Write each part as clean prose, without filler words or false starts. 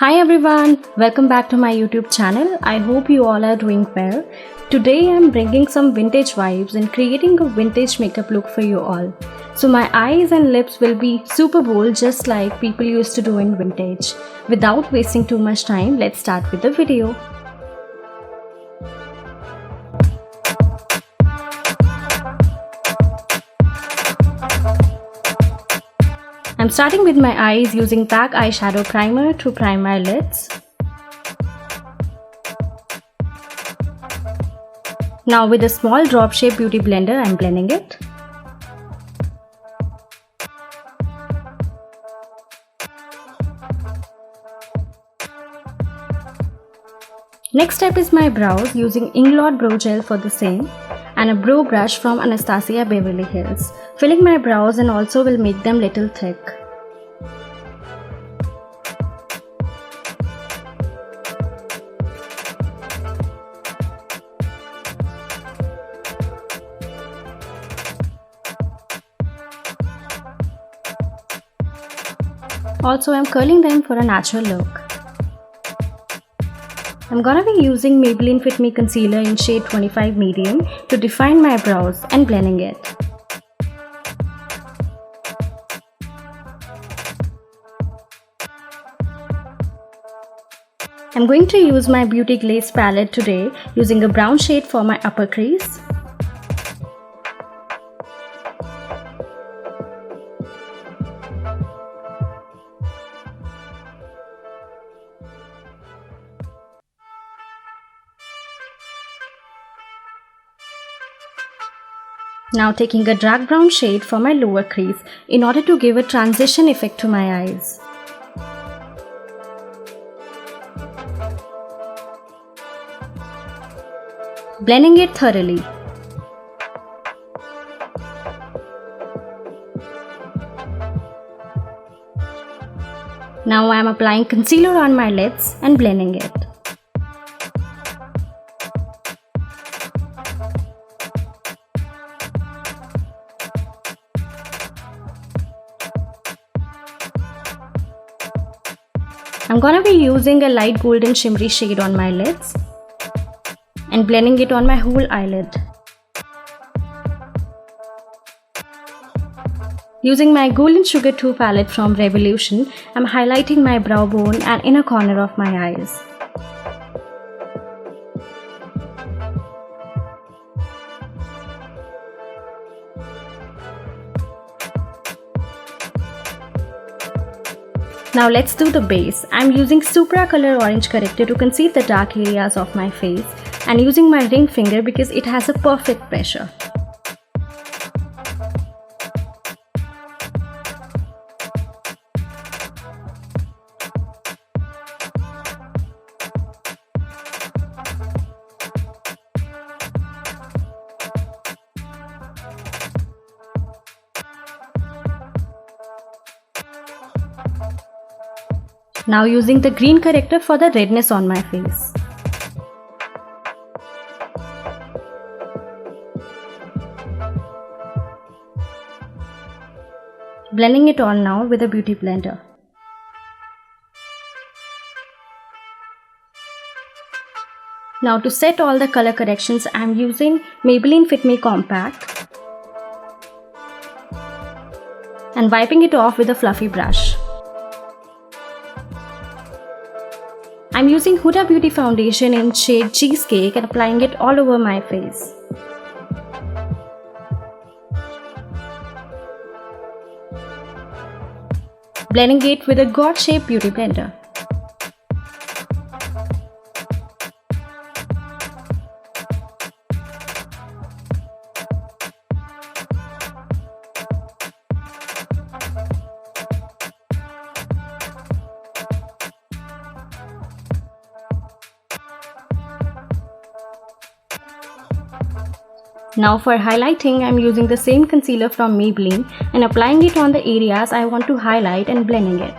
Hi everyone, welcome back to my YouTube channel. I hope you all are doing well. Today I'm bringing some vintage vibes and creating a vintage makeup look for you all. So my eyes and lips will be super bold just like people used to do in vintage. Without wasting too much time, let's start with the video. I'm starting with my eyes using PAC eyeshadow primer to prime my lids. Now with a small drop shape beauty blender, I'm blending it. Next step is my brows using Inglot Brow Gel for the same and a brow brush from Anastasia Beverly Hills. Filling my brows and also will make them little thick. Also, I'm curling them for a natural look. I'm gonna be using Maybelline Fit Me Concealer in shade 25 Medium to define my brows and blending it. I'm going to use my Beauty Glaze palette today using a brown shade for my upper crease. Now taking a dark brown shade for my lower crease in order to give a transition effect to my eyes. Blending it thoroughly. Now I am applying concealer on my lids and blending it. I'm gonna be using a light golden shimmery shade on my lids and blending it on my whole eyelid. Using my Golden Sugar 2 palette from Revolution, I'm highlighting my brow bone and inner corner of my eyes. Now let's do the base. I'm using Supra Color Orange Corrector to conceal the dark areas of my face and using my ring finger because it has a perfect pressure. Now using the green corrector for the redness on my face. Blending it all now with a beauty blender. Now to set all the color corrections, I am using Maybelline Fit Me Compact and wiping it off with a fluffy brush. I'm using Huda Beauty Foundation in shade Cheesecake and applying it all over my face. Blending it with a God-shaped beauty blender. Now for highlighting, I'm using the same concealer from Maybelline and applying it on the areas I want to highlight and blending it.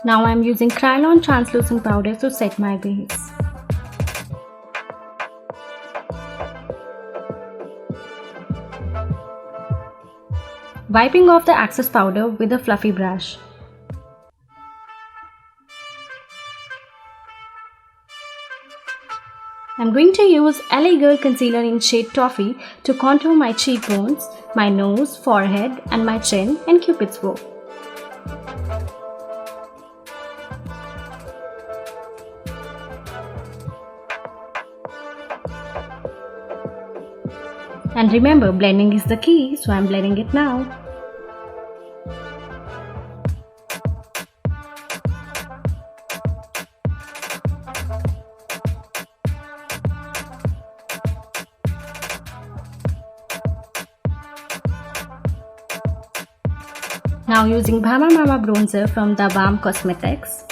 Now I am using Kryolan translucent powder to set my base. Wiping off the excess powder with a fluffy brush. I'm going to use LA Girl Concealer in shade Toffee to contour my cheekbones, my nose, forehead, and my chin and Cupid's bow. And remember, blending is the key, so I'm blending it now. Now using Bhama Mama bronzer from the Balm Cosmetics.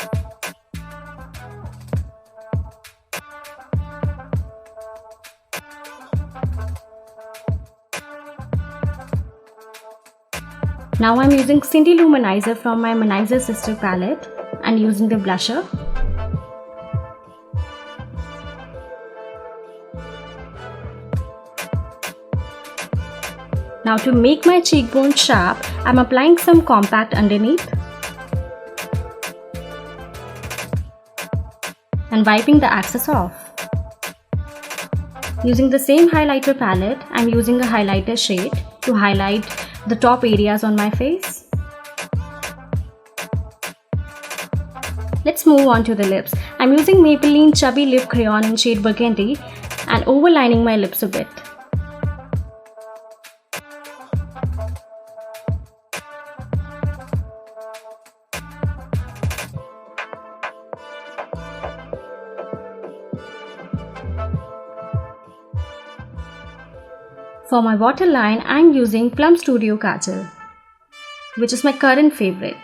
Now I'm using Cindy Luminizer from my Manizer Sister palette and using the blusher. Now to make my cheekbone sharp, I'm applying some compact underneath and wiping the excess off. Using the same highlighter palette, I'm using a highlighter shade to highlight the top areas on my face. Let's move on to the lips. I'm using Maybelline Chubby Lip Crayon in shade Burgundy and overlining my lips a bit. For my waterline, I am using Plum Studio Kajal, which is my current favorite.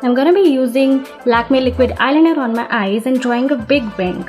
I'm gonna be using Lakme liquid eyeliner on my eyes and drawing a big wing.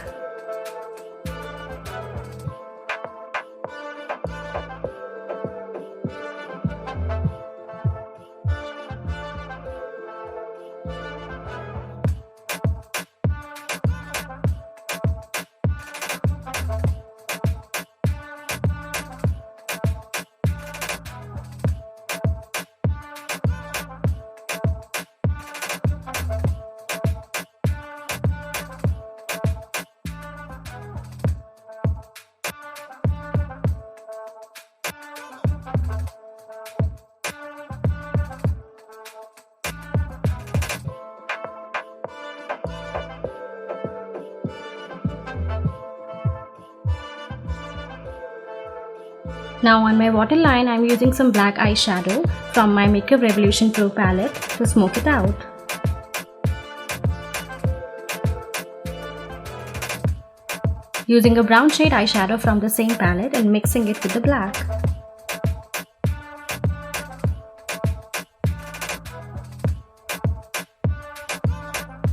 Now on my waterline, I'm using some black eyeshadow from my Makeup Revolution Pro palette to smoke it out. Using a brown shade eyeshadow from the same palette and mixing it with the black.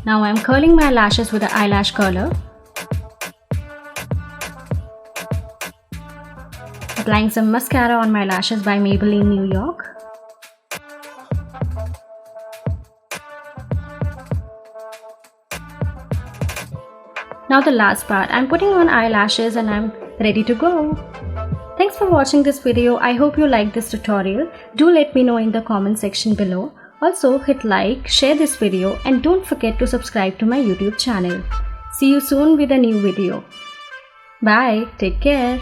Now I'm curling my lashes with the eyelash curler. Applying some mascara on my lashes by Maybelline New York. Now the last part, I'm putting on eyelashes and I'm ready to go. Thanks for watching this video. I hope you liked this tutorial. Do let me know in the comment section below. Also hit like, share this video and don't forget to subscribe to my YouTube channel. See you soon with a new video. Bye. Take care.